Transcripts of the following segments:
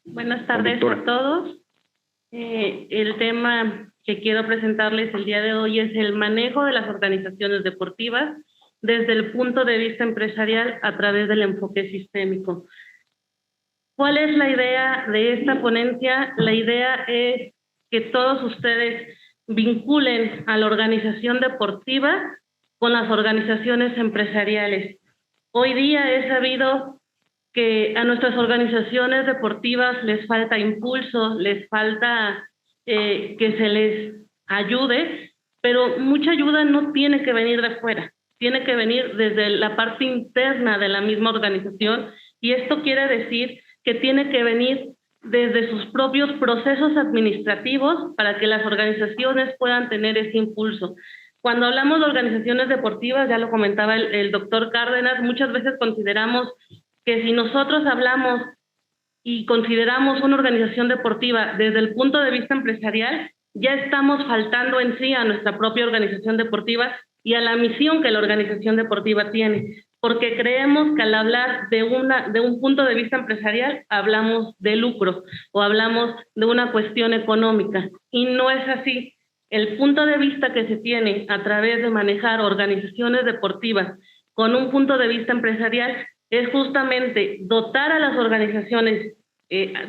Buenas tardes a todos. El tema que quiero presentarles el día de hoy es el manejo de las organizaciones deportivas desde el punto de vista empresarial a través del enfoque sistémico. ¿Cuál es la idea de esta ponencia? La idea es que todos ustedes vinculen a la organización deportiva con las organizaciones empresariales. Hoy día es sabido que a nuestras organizaciones deportivas les falta impulso, les falta que se les ayude, pero mucha ayuda no tiene que venir de fuera, tiene que venir desde la parte interna de la misma organización, y esto quiere decir que tiene que venir desde sus propios procesos administrativos para que las organizaciones puedan tener ese impulso. Cuando hablamos de organizaciones deportivas, ya lo comentaba el doctor Cárdenas, muchas veces consideramos que si nosotros hablamos y consideramos una organización deportiva desde el punto de vista empresarial, ya estamos faltando en sí a nuestra propia organización deportiva y a la misión que la organización deportiva tiene, porque creemos que al hablar de un punto de vista empresarial hablamos de lucro o hablamos de una cuestión económica, y no es así. El punto de vista que se tiene a través de manejar organizaciones deportivas con un punto de vista empresarial es justamente dotar a las organizaciones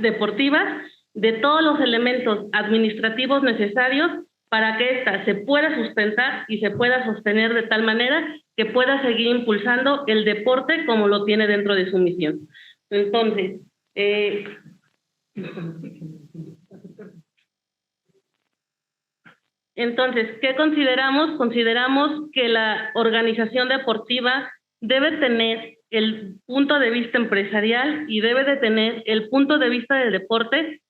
deportivas de todos los elementos administrativos necesarios para que ésta se pueda sustentar y se pueda sostener de tal manera que pueda seguir impulsando el deporte como lo tiene dentro de su misión. Entonces, ¿qué consideramos? Consideramos que la organización deportiva debe tener el punto de vista empresarial y debe de tener el punto de vista del deporte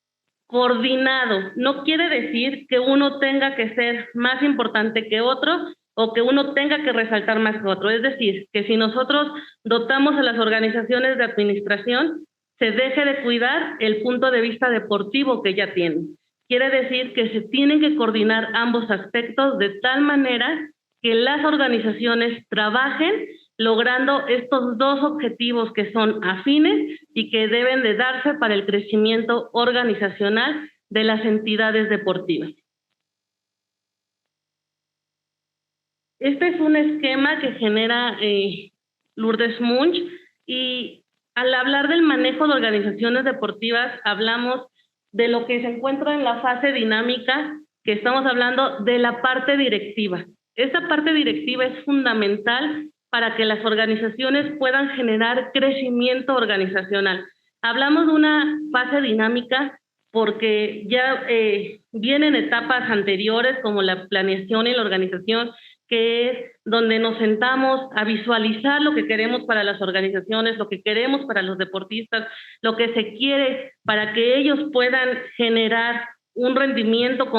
coordinado. No quiere decir que uno tenga que ser más importante que otro o que uno tenga que resaltar más que otro. Es decir, que si nosotros dotamos a las organizaciones de administración, se deje de cuidar el punto de vista deportivo que ya tienen. Quiere decir que se tienen que coordinar ambos aspectos de tal manera que las organizaciones trabajen logrando estos dos objetivos que son afines y que deben de darse para el crecimiento organizacional de las entidades deportivas. Este es un esquema que genera Lourdes Munch, y al hablar del manejo de organizaciones deportivas hablamos de lo que se encuentra en la fase dinámica, que estamos hablando de la parte directiva. Esta parte directiva es fundamental para que las organizaciones puedan generar crecimiento organizacional. Hablamos de una fase dinámica porque ya vienen etapas anteriores como la planeación y la organización, que es donde nos sentamos a visualizar lo que queremos para las organizaciones, lo que queremos para los deportistas, lo que se quiere para que ellos puedan generar un rendimiento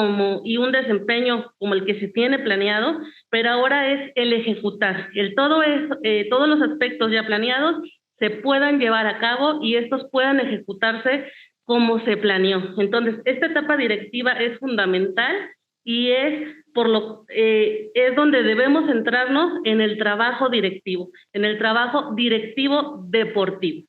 y un desempeño como el que se tiene planeado, pero ahora es el ejecutar, todos los aspectos ya planeados se puedan llevar a cabo y estos puedan ejecutarse como se planeó. Entonces, esta etapa directiva es fundamental y es donde debemos centrarnos en el trabajo directivo deportivo.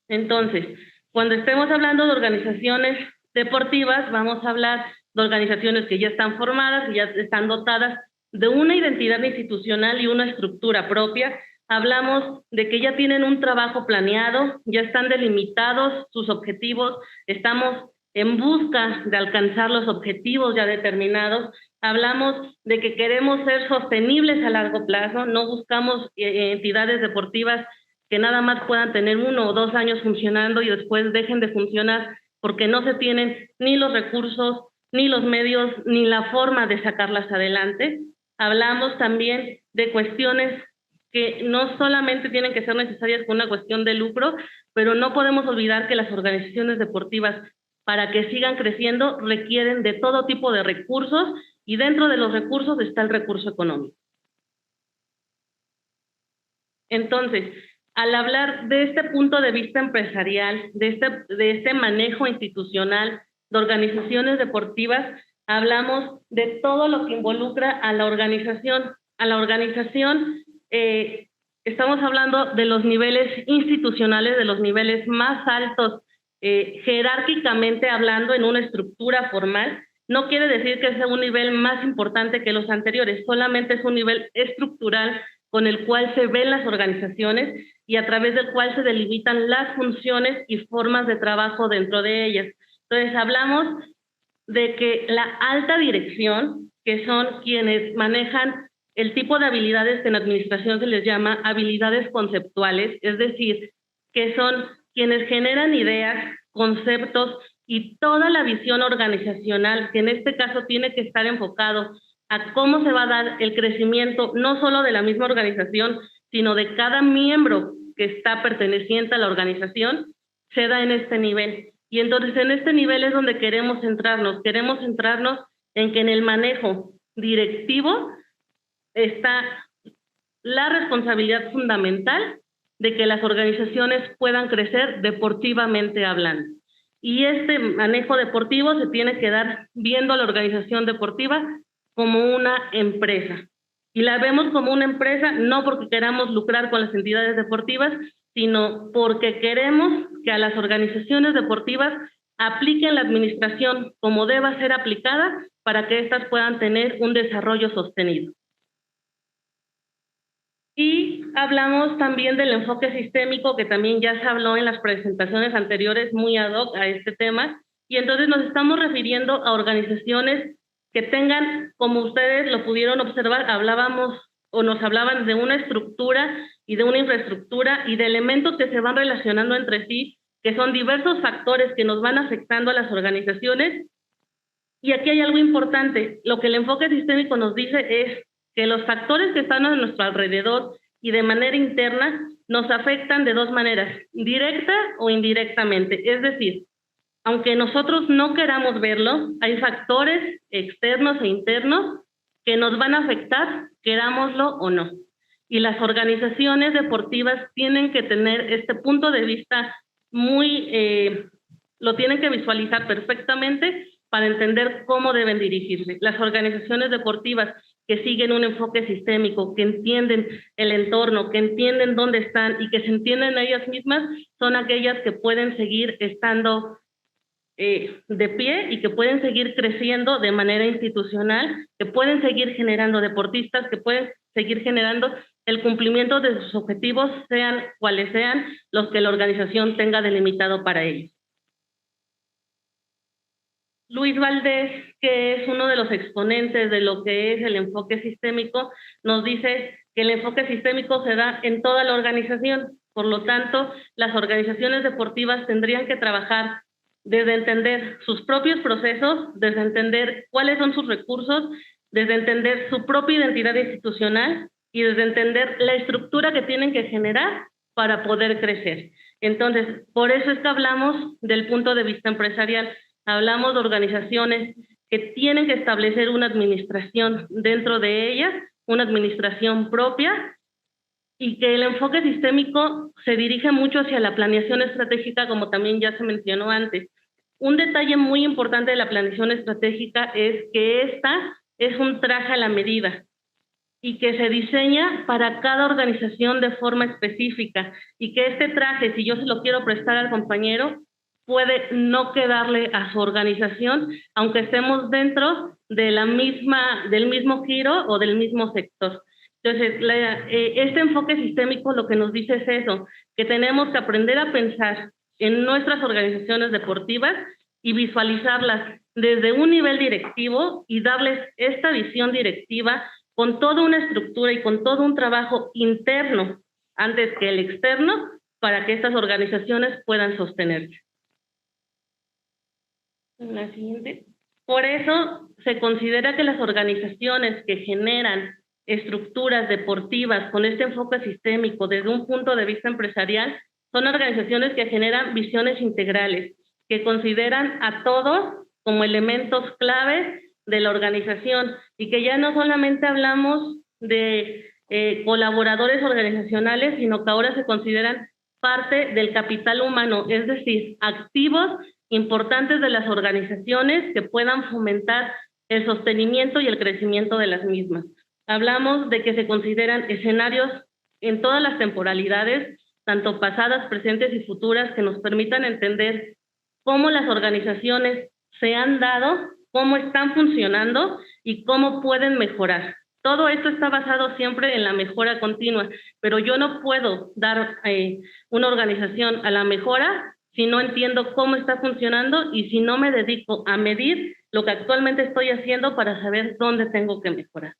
Entonces, cuando estemos hablando de organizaciones deportivas, vamos a hablar de organizaciones que ya están formadas y ya están dotadas de una identidad institucional y una estructura propia. Hablamos de que ya tienen un trabajo planeado, ya están delimitados sus objetivos, estamos en busca de alcanzar los objetivos ya determinados. Hablamos de que queremos ser sostenibles a largo plazo, no buscamos entidades deportivas que nada más puedan tener 1 o 2 años funcionando y después dejen de funcionar porque no se tienen ni los recursos, ni los medios, ni la forma de sacarlas adelante. Hablamos también de cuestiones que no solamente tienen que ser necesarias con una cuestión de lucro, pero no podemos olvidar que las organizaciones deportivas, para que sigan creciendo, requieren de todo tipo de recursos, y dentro de los recursos está el recurso económico. Entonces, al hablar de este punto de vista empresarial, de este manejo institucional de organizaciones deportivas, hablamos de todo lo que involucra a la organización. A la organización, estamos hablando de los niveles institucionales, de los niveles más altos jerárquicamente hablando en una estructura formal, no quiere decir que sea un nivel más importante que los anteriores, solamente es un nivel estructural con el cual se ven las organizaciones y a través del cual se delimitan las funciones y formas de trabajo dentro de ellas. Entonces hablamos de que la alta dirección, que son quienes manejan el tipo de habilidades que en administración se les llama habilidades conceptuales, es decir, que son quienes generan ideas, conceptos y toda la visión organizacional, que en este caso tiene que estar enfocado a cómo se va a dar el crecimiento, no solo de la misma organización, sino de cada miembro que está perteneciente a la organización, se da en este nivel. Y entonces en este nivel es donde queremos centrarnos en que en el manejo directivo está la responsabilidad fundamental de que las organizaciones puedan crecer deportivamente hablando. Y este manejo deportivo se tiene que dar viendo a la organización deportiva como una empresa. Y la vemos como una empresa no porque queramos lucrar con las entidades deportivas, sino porque queremos que a las organizaciones deportivas apliquen la administración como deba ser aplicada para que éstas puedan tener un desarrollo sostenido. Y hablamos también del enfoque sistémico, que también ya se habló en las presentaciones anteriores muy ad hoc a este tema, y entonces nos estamos refiriendo a organizaciones que tengan, como ustedes lo pudieron observar, nos hablaban de una estructura y de una infraestructura y de elementos que se van relacionando entre sí, que son diversos factores que nos van afectando a las organizaciones. Y aquí hay algo importante, lo que el enfoque sistémico nos dice es que los factores que están a nuestro alrededor y de manera interna nos afectan de dos maneras, directa o indirectamente. Es decir, aunque nosotros no queramos verlo, hay factores externos e internos que nos van a afectar, querámoslo o no. Y las organizaciones deportivas tienen que tener este punto de vista lo tienen que visualizar perfectamente para entender cómo deben dirigirse. Las organizaciones deportivas que siguen un enfoque sistémico, que entienden el entorno, que entienden dónde están y que se entienden a ellas mismas, son aquellas que pueden seguir estando de pie y que pueden seguir creciendo de manera institucional, que pueden seguir generando deportistas, que pueden seguir generando el cumplimiento de sus objetivos, sean cuales sean los que la organización tenga delimitado para ellos. Luis Valdés, que es uno de los exponentes de lo que es el enfoque sistémico, nos dice que el enfoque sistémico se da en toda la organización. Por lo tanto, las organizaciones deportivas tendrían que trabajar desde entender sus propios procesos, desde entender cuáles son sus recursos, desde entender su propia identidad institucional y desde entender la estructura que tienen que generar para poder crecer. Entonces, por eso es que hablamos del punto de vista empresarial. Hablamos de organizaciones que tienen que establecer una administración dentro de ellas, una administración propia, y que el enfoque sistémico se dirige mucho hacia la planeación estratégica, como también ya se mencionó antes. Un detalle muy importante de la planeación estratégica es que esta es un traje a la medida y que se diseña para cada organización de forma específica, y que este traje, si yo se lo quiero prestar al compañero, puede no quedarle a su organización, aunque estemos dentro de del mismo giro o del mismo sector. Entonces, este enfoque sistémico lo que nos dice es eso, que tenemos que aprender a pensar en nuestras organizaciones deportivas y visualizarlas desde un nivel directivo y darles esta visión directiva con toda una estructura y con todo un trabajo interno antes que el externo para que estas organizaciones puedan sostenerse. La siguiente. Por eso se considera que las organizaciones que generan estructuras deportivas con este enfoque sistémico desde un punto de vista empresarial son organizaciones que generan visiones integrales, que consideran a todos como elementos claves de la organización y que ya no solamente hablamos de colaboradores organizacionales, sino que ahora se consideran parte del capital humano, es decir, activos importantes de las organizaciones que puedan fomentar el sostenimiento y el crecimiento de las mismas. Hablamos de que se consideran escenarios en todas las temporalidades, tanto pasadas, presentes y futuras, que nos permitan entender cómo las organizaciones se han dado, cómo están funcionando y cómo pueden mejorar. Todo esto está basado siempre en la mejora continua, pero yo no puedo dar una organización a la mejora si no entiendo cómo está funcionando y si no me dedico a medir lo que actualmente estoy haciendo para saber dónde tengo que mejorar.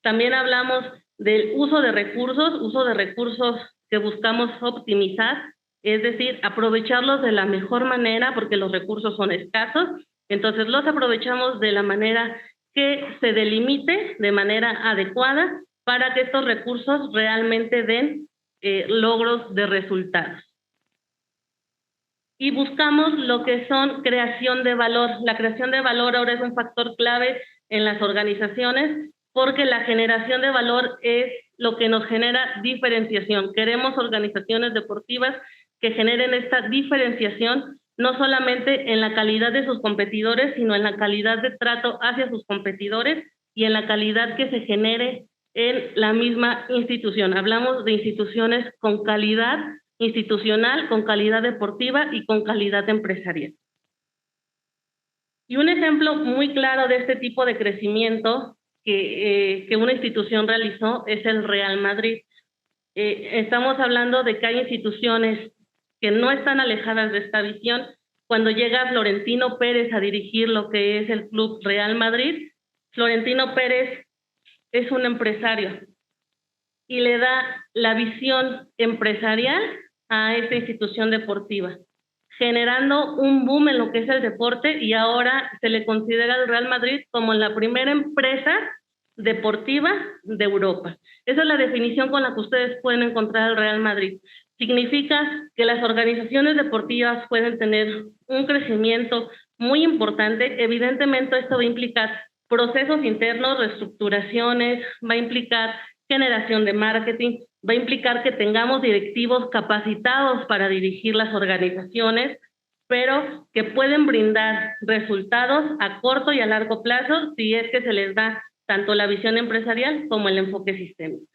También hablamos del uso de recursos que buscamos optimizar, es decir, aprovecharlos de la mejor manera porque los recursos son escasos, entonces los aprovechamos de la manera que se delimite de manera adecuada para que estos recursos realmente den logros de resultados. Y buscamos lo que son creación de valor. La creación de valor ahora es un factor clave en las organizaciones porque la generación de valor es lo que nos genera diferenciación. Queremos organizaciones deportivas que generen esta diferenciación no solamente en la calidad de sus competidores, sino en la calidad de trato hacia sus competidores y en la calidad que se genere en la misma institución. Hablamos de instituciones con calidad institucional, con calidad deportiva y con calidad empresarial. Y un ejemplo muy claro de este tipo de crecimiento que una institución realizó es el Real Madrid. Estamos hablando de que hay instituciones que no están alejadas de esta visión. Cuando llega Florentino Pérez a dirigir lo que es el Club Real Madrid, Florentino Pérez es un empresario y le da la visión empresarial a esta institución deportiva, generando un boom en lo que es el deporte y ahora se le considera al Real Madrid como la primera empresa deportiva de Europa. Esa es la definición con la que ustedes pueden encontrar al Real Madrid. Significa que las organizaciones deportivas pueden tener un crecimiento muy importante. Evidentemente esto va a implicar procesos internos, reestructuraciones, va a implicar generación de marketing, va a implicar que tengamos directivos capacitados para dirigir las organizaciones, pero que pueden brindar resultados a corto y a largo plazo si es que se les da tanto la visión empresarial como el enfoque sistémico.